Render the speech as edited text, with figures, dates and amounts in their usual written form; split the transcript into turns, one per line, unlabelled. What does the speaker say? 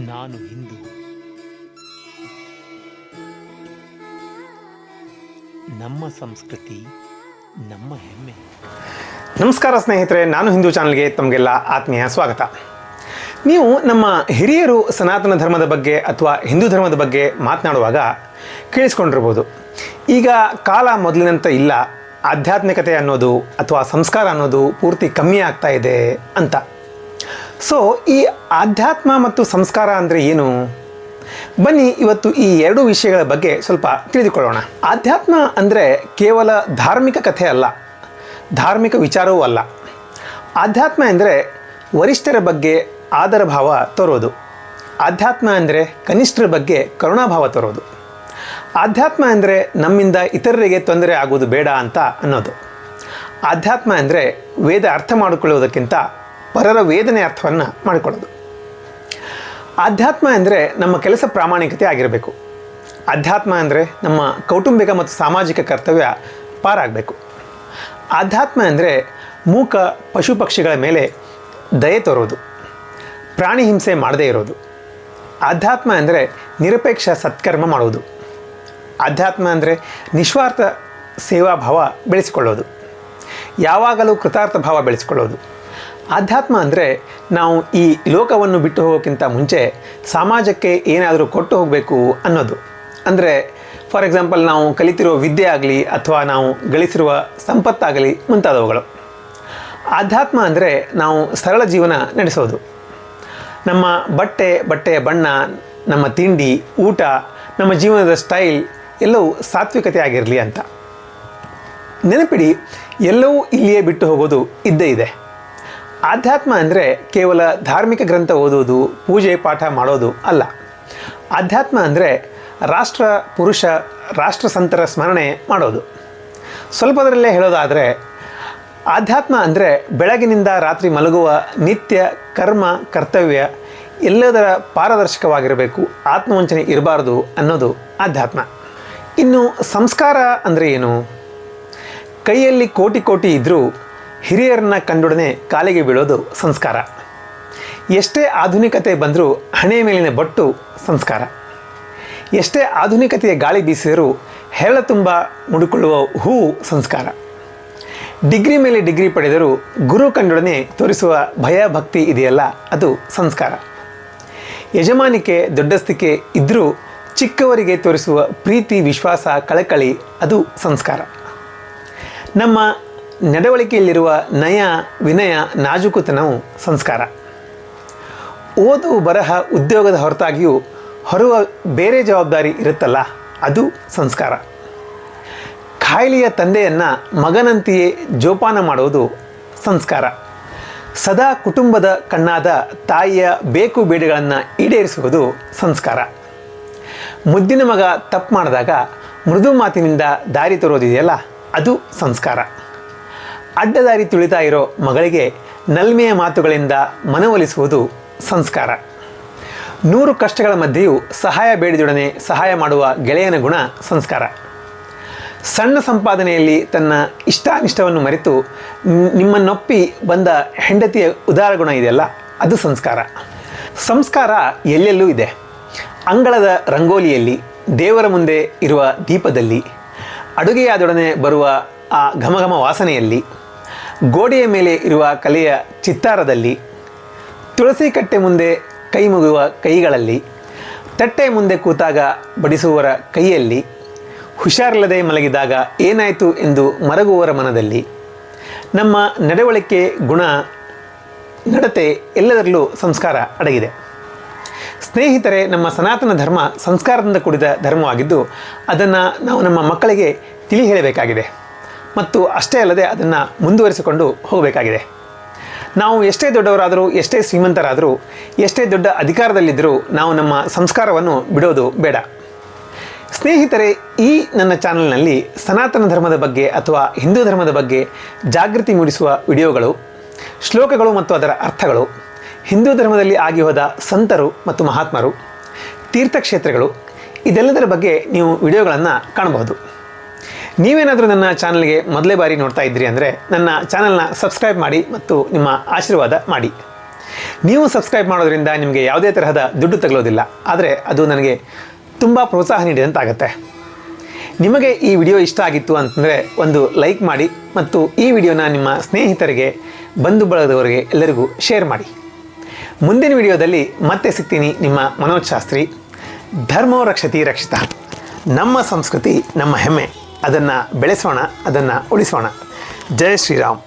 ನಾನು ಹಿಂದೂ. ನಮ್ಮ ಸಂಸ್ಕೃತಿ ನಮ್ಮ ಹೆಮ್ಮೆ.
ನಮಸ್ಕಾರ ಸ್ನೇಹಿತರೆ, ನಾನು ಹಿಂದೂ ಚಾನಲ್ಗೆ ತಮಗೆಲ್ಲ ಆತ್ಮೀಯ ಸ್ವಾಗತ. ನೀವು ನಮ್ಮ ಹಿರಿಯರು ಸನಾತನ ಧರ್ಮದ ಬಗ್ಗೆ ಅಥವಾ ಹಿಂದೂ ಧರ್ಮದ ಬಗ್ಗೆ ಮಾತನಾಡುವಾಗ ಕೇಳಿಸ್ಕೊಂಡಿರ್ಬೋದು, ಈಗ ಕಾಲ ಮೊದಲಿನಂತೆ ಇಲ್ಲ, ಆಧ್ಯಾತ್ಮಿಕತೆ ಅನ್ನೋದು ಅಥವಾ ಸಂಸ್ಕಾರ ಅನ್ನೋದು ಪೂರ್ತಿ ಕಮ್ಮಿ ಆಗ್ತಾ ಇದೆ ಅಂತ. ಸೊ ಈ ಆಧ್ಯಾತ್ಮ ಮತ್ತು ಸಂಸ್ಕಾರ ಅಂದರೆ ಏನು? ಬನ್ನಿ ಇವತ್ತು ಈ ಎರಡು ವಿಷಯಗಳ ಬಗ್ಗೆ ಸ್ವಲ್ಪ ತಿಳಿದುಕೊಳ್ಳೋಣ. ಆಧ್ಯಾತ್ಮ ಅಂದರೆ ಕೇವಲ ಧಾರ್ಮಿಕ ಕಥೆ ಅಲ್ಲ, ಧಾರ್ಮಿಕ ವಿಚಾರವೂ ಅಲ್ಲ. ಆಧ್ಯಾತ್ಮ ಅಂದರೆ ವರಿಷ್ಠರ ಬಗ್ಗೆ ಆದರ ಭಾವ ತೋರೋದು. ಆಧ್ಯಾತ್ಮ ಅಂದರೆ ಕನಿಷ್ಠರ ಬಗ್ಗೆ ಕರುಣಾಭಾವ ತೋರೋದು. ಆಧ್ಯಾತ್ಮ ಅಂದರೆ ನಮ್ಮಿಂದ ಇತರರಿಗೆ ತೊಂದರೆ ಆಗುವುದು ಬೇಡ ಅಂತ ಅನ್ನೋದು. ಆಧ್ಯಾತ್ಮ ಅಂದರೆ ವೇದ ಅರ್ಥ ಮಾಡಿಕೊಳ್ಳುವುದಕ್ಕಿಂತ ಪರರ ವೇದನೆ ಅರ್ಥವನ್ನು ಮಾಡಿಕೊಳ್ಳೋದು. ಆಧ್ಯಾತ್ಮ ಅಂದರೆ ನಮ್ಮ ಕೆಲಸ ಪ್ರಾಮಾಣಿಕತೆ ಆಗಿರಬೇಕು. ಆಧ್ಯಾತ್ಮ ಅಂದರೆ ನಮ್ಮ ಕೌಟುಂಬಿಕ ಮತ್ತು ಸಾಮಾಜಿಕ ಕರ್ತವ್ಯ ಪಾರಾಗಬೇಕು. ಆಧ್ಯಾತ್ಮ ಅಂದರೆ ಮೂಕ ಪಶು ಪಕ್ಷಿಗಳ ಮೇಲೆ ದಯೆ ತೋರೋದು, ಪ್ರಾಣಿ ಹಿಂಸೆ ಮಾಡದೇ ಇರೋದು. ಆಧ್ಯಾತ್ಮ ಅಂದರೆ ನಿರಪೇಕ್ಷ ಸತ್ಕರ್ಮ ಮಾಡುವುದು. ಆಧ್ಯಾತ್ಮ ಅಂದರೆ ನಿಸ್ವಾರ್ಥ ಸೇವಾಭಾವ ಬೆಳೆಸಿಕೊಳ್ಳೋದು, ಯಾವಾಗಲೂ ಕೃತಾರ್ಥ ಭಾವ ಬೆಳೆಸಿಕೊಳ್ಳೋದು. ಆಧ್ಯಾತ್ಮ ಅಂದರೆ ನಾವು ಈ ಲೋಕವನ್ನು ಬಿಟ್ಟು ಹೋಗೋಕ್ಕಿಂತ ಮುಂಚೆ ಸಮಾಜಕ್ಕೆ ಏನಾದರೂ ಕೊಟ್ಟು ಹೋಗಬೇಕು ಅನ್ನೋದು. ಅಂದರೆ ಫಾರ್ ಎಕ್ಸಾಂಪಲ್, ನಾವು ಕಲಿತಿರೋ ವಿದ್ಯೆ ಆಗಲಿ ಅಥವಾ ನಾವು ಗಳಿಸಿರುವ ಸಂಪತ್ತಾಗಲಿ ಮುಂತಾದವುಗಳು. ಆಧ್ಯಾತ್ಮ ಅಂದರೆ ನಾವು ಸರಳ ಜೀವನ ನಡೆಸೋದು. ನಮ್ಮ ಬಟ್ಟೆಯ ಬಣ್ಣ, ನಮ್ಮ ತಿಂಡಿ, ಊಟ, ನಮ್ಮ ಜೀವನದ ಸ್ಟೈಲ್ ಎಲ್ಲವೂ ಸಾತ್ವಿಕತೆ ಆಗಿರಲಿ ಅಂತ. ನೆನಪಿಡಿ, ಎಲ್ಲವೂ ಇಲ್ಲಿಯೇ ಬಿಟ್ಟು ಹೋಗೋದು ಇದ್ದೇ ಇದೆ. ಆಧ್ಯಾತ್ಮ ಅಂದರೆ ಕೇವಲ ಧಾರ್ಮಿಕ ಗ್ರಂಥ ಓದೋದು, ಪೂಜೆ ಪಾಠ ಮಾಡೋದು ಅಲ್ಲ. ಆಧ್ಯಾತ್ಮ ಅಂದರೆ ರಾಷ್ಟ್ರ ಪುರುಷ ರಾಷ್ಟ್ರ ಸಂತರ ಸ್ಮರಣೆ ಮಾಡೋದು. ಸ್ವಲ್ಪದರಲ್ಲೇ ಹೇಳೋದಾದರೆ, ಆಧ್ಯಾತ್ಮ ಅಂದರೆ ಬೆಳಗಿನಿಂದ ರಾತ್ರಿ ಮಲಗುವ ನಿತ್ಯ ಕರ್ಮ ಕರ್ತವ್ಯ ಎಲ್ಲದರ ಪಾರದರ್ಶಕವಾಗಿರಬೇಕು, ಆತ್ಮವಂಚನೆ ಇರಬಾರ್ದು ಅನ್ನೋದು ಆಧ್ಯಾತ್ಮ. ಇನ್ನು ಸಂಸ್ಕಾರ ಅಂದರೆ ಏನು? ಕೈಯಲ್ಲಿ ಕೋಟಿ ಕೋಟಿ ಇದ್ದರೂ ಹಿರಿಯರನ್ನ ಕಂಡೊಡನೆ ಕಾಲಿಗೆ ಬೀಳೋದು ಸಂಸ್ಕಾರ. ಎಷ್ಟೇ ಆಧುನಿಕತೆ ಬಂದರೂ ಹಣೆ ಮೇಲಿನ ಬೊಟ್ಟು ಸಂಸ್ಕಾರ. ಎಷ್ಟೇ ಆಧುನಿಕತೆಯ ಗಾಳಿ ಬೀಸಿದರೂ ಹೆರಳ ತುಂಬ ಮುಡಿಕೊಳ್ಳುವ ಹೂವು ಸಂಸ್ಕಾರ. ಡಿಗ್ರಿ ಮೇಲೆ ಡಿಗ್ರಿ ಪಡೆದರೂ ಗುರು ಕಂಡೊಡನೆ ತೋರಿಸುವ ಭಯ ಭಕ್ತಿ ಇದೆಯಲ್ಲ, ಅದು ಸಂಸ್ಕಾರ. ಯಜಮಾನಿಕೆ ದೊಡ್ಡಸ್ತಿಕೆ ಇದ್ದರೂ ಚಿಕ್ಕವರಿಗೆ ತೋರಿಸುವ ಪ್ರೀತಿ ವಿಶ್ವಾಸ ಕಳಕಳಿ ಅದು ಸಂಸ್ಕಾರ. ನಮ್ಮ ನಡವಳಿಕೆಯಲ್ಲಿರುವ ನಯ ವಿನಯ ನಾಜೂಕುತನವು ಸಂಸ್ಕಾರ. ಓದು ಬರಹ ಉದ್ಯೋಗದ ಹೊರತಾಗಿಯೂ ಹೊರುವ ಬೇರೆ ಜವಾಬ್ದಾರಿ ಇರುತ್ತಲ್ಲ, ಅದು ಸಂಸ್ಕಾರ. ಕಾಯಿಲೆಯ ತಂದೆಯನ್ನು ಮಗನಂತೆಯೇ ಜೋಪಾನ ಮಾಡುವುದು ಸಂಸ್ಕಾರ. ಸದಾ ಕುಟುಂಬದ ಕಣ್ಣಾದ ತಾಯಿಯ ಬೇಕು ಬೇಡಿಗಳನ್ನು ಈಡೇರಿಸುವುದು ಸಂಸ್ಕಾರ. ಮುದ್ದಿನ ಮಗ ತಪ್ಪು ಮಾಡಿದಾಗ ಮೃದು ಮಾತಿನಿಂದ ದಾರಿ ತೋರೋದಿದೆಯಲ್ಲ, ಅದು ಸಂಸ್ಕಾರ. ಅಡ್ಡದಾರಿ ತುಳಿತಾ ಇರೋ ಮಗಳಿಗೆ ನಲ್ಮೆಯ ಮಾತುಗಳಿಂದ ಮನವೊಲಿಸುವುದು ಸಂಸ್ಕಾರ. 100 ಕಷ್ಟಗಳ ಮಧ್ಯೆಯೂ ಸಹಾಯ ಬೇಡಿದೊಡನೆ ಸಹಾಯ ಮಾಡುವ ಗೆಳೆಯನ ಗುಣ ಸಂಸ್ಕಾರ. ಸಣ್ಣ ಸಂಪಾದನೆಯಲ್ಲಿ ತನ್ನ ಇಷ್ಟಾನಿಷ್ಟವನ್ನು ಮರೆತು ನಿಮ್ಮನ್ನೊಪ್ಪಿ ಬಂದ ಹೆಂಡತಿಯ ಉದಾರ ಗುಣ ಇದೆಯಲ್ಲ, ಅದು ಸಂಸ್ಕಾರ. ಸಂಸ್ಕಾರ ಎಲ್ಲೆಲ್ಲೂ ಇದೆ. ಅಂಗಳದ ರಂಗೋಲಿಯಲ್ಲಿ, ದೇವರ ಮುಂದೆ ಇರುವ ದೀಪದಲ್ಲಿ, ಅಡುಗೆಯಾದೊಡನೆ ಬರುವ ಆ ಘಮಘಮ ವಾಸನೆಯಲ್ಲಿ, ಗೋಡೆಯ ಮೇಲೆ ಇರುವ ಕಲೆಯ ಚಿತ್ತಾರದಲ್ಲಿ, ತುಳಸಿ ಕಟ್ಟೆ ಮುಂದೆ ಕೈ ಮುಗುವ ಕೈಗಳಲ್ಲಿ, ತಟ್ಟೆ ಮುಂದೆ ಕೂತಾಗ ಬಡಿಸುವವರ ಕೈಯಲ್ಲಿ, ಹುಷಾರಿಲ್ಲದೆ ಮಲಗಿದಾಗ ಏನಾಯಿತು ಎಂದು ಮರಗುವವರ ಮನದಲ್ಲಿ, ನಮ್ಮ ನಡವಳಿಕೆ ಗುಣ ನಡತೆ ಎಲ್ಲದರಲ್ಲೂ ಸಂಸ್ಕಾರ ಅಡಗಿದೆ. ಸ್ನೇಹಿತರೆ, ನಮ್ಮ ಸನಾತನ ಧರ್ಮ ಸಂಸ್ಕಾರದಿಂದ ಕೂಡಿದ ಧರ್ಮವಾಗಿದ್ದು ಅದನ್ನು ನಾವು ನಮ್ಮ ಮಕ್ಕಳಿಗೆ ತಿಳಿ ಹೇಳಬೇಕಾಗಿದೆ ಮತ್ತು ಅಷ್ಟೇ ಅಲ್ಲದೆ ಅದನ್ನು ಮುಂದುವರಿಸಿಕೊಂಡು ಹೋಗಬೇಕಾಗಿದೆ. ನಾವು ಎಷ್ಟೇ ದೊಡ್ಡವರಾದರೂ, ಎಷ್ಟೇ ಶ್ರೀಮಂತರಾದರೂ, ಎಷ್ಟೇ ದೊಡ್ಡ ಅಧಿಕಾರದಲ್ಲಿದ್ದರೂ ನಾವು ನಮ್ಮ ಸಂಸ್ಕಾರವನ್ನು ಬಿಡೋದು ಬೇಡ. ಸ್ನೇಹಿತರೆ, ಈ ನನ್ನ ಚಾನಲ್ನಲ್ಲಿ ಸನಾತನ ಧರ್ಮದ ಬಗ್ಗೆ ಅಥವಾ ಹಿಂದೂ ಧರ್ಮದ ಬಗ್ಗೆ ಜಾಗೃತಿ ಮೂಡಿಸುವ ವಿಡಿಯೋಗಳು, ಶ್ಲೋಕಗಳು ಮತ್ತು ಅದರ ಅರ್ಥಗಳು, ಹಿಂದೂ ಧರ್ಮದಲ್ಲಿ ಆಗಿ ಹೋದ ಸಂತರು ಮತ್ತು ಮಹಾತ್ಮರು, ತೀರ್ಥಕ್ಷೇತ್ರಗಳು, ಇದೆಲ್ಲದರ ಬಗ್ಗೆ ನೀವು ವಿಡಿಯೋಗಳನ್ನು ಕಾಣಬಹುದು. ನೀವೇನಾದರೂ ನನ್ನ ಚಾನಲ್ಗೆ ಮೊದಲೇ ಬಾರಿ ನೋಡ್ತಾ ಇದ್ರಿ ಅಂದರೆ ನನ್ನ ಚಾನಲ್ನ ಸಬ್ಸ್ಕ್ರೈಬ್ ಮಾಡಿ ಮತ್ತು ನಿಮ್ಮ ಆಶೀರ್ವಾದ ಮಾಡಿ. ನೀವು ಸಬ್ಸ್ಕ್ರೈಬ್ ಮಾಡೋದ್ರಿಂದ ನಿಮಗೆ ಯಾವುದೇ ತರಹದ ದುಡ್ಡು ತಗಲೋದಿಲ್ಲ, ಆದರೆ ಅದು ನನಗೆ ತುಂಬ ಪ್ರೋತ್ಸಾಹ ನೀಡಿದಂತಾಗುತ್ತೆ. ನಿಮಗೆ ಈ ವಿಡಿಯೋ ಇಷ್ಟ ಆಗಿತ್ತು ಅಂತಂದರೆ ಒಂದು ಲೈಕ್ ಮಾಡಿ ಮತ್ತು ಈ ವಿಡಿಯೋನ ನಿಮ್ಮ ಸ್ನೇಹಿತರಿಗೆ, ಬಂಧು ಬಳಗದವರಿಗೆ ಎಲ್ಲರಿಗೂ ಶೇರ್ ಮಾಡಿ. ಮುಂದಿನ ವಿಡಿಯೋದಲ್ಲಿ ಮತ್ತೆ ಸಿಗ್ತೀನಿ. ನಿಮ್ಮ ಮನೋಜ್ ಶಾಸ್ತ್ರಿ. ಧರ್ಮೋ ರಕ್ಷತಿ ರಕ್ಷಿತ. ನಮ್ಮ ಸಂಸ್ಕೃತಿ ನಮ್ಮ ಹೆಮ್ಮೆ, ಅದನ್ನು ಬೆಳೆಸೋಣ, ಅದನ್ನು ಉಳಿಸೋಣ. ಜೈ ಶ್ರೀರಾಮ್.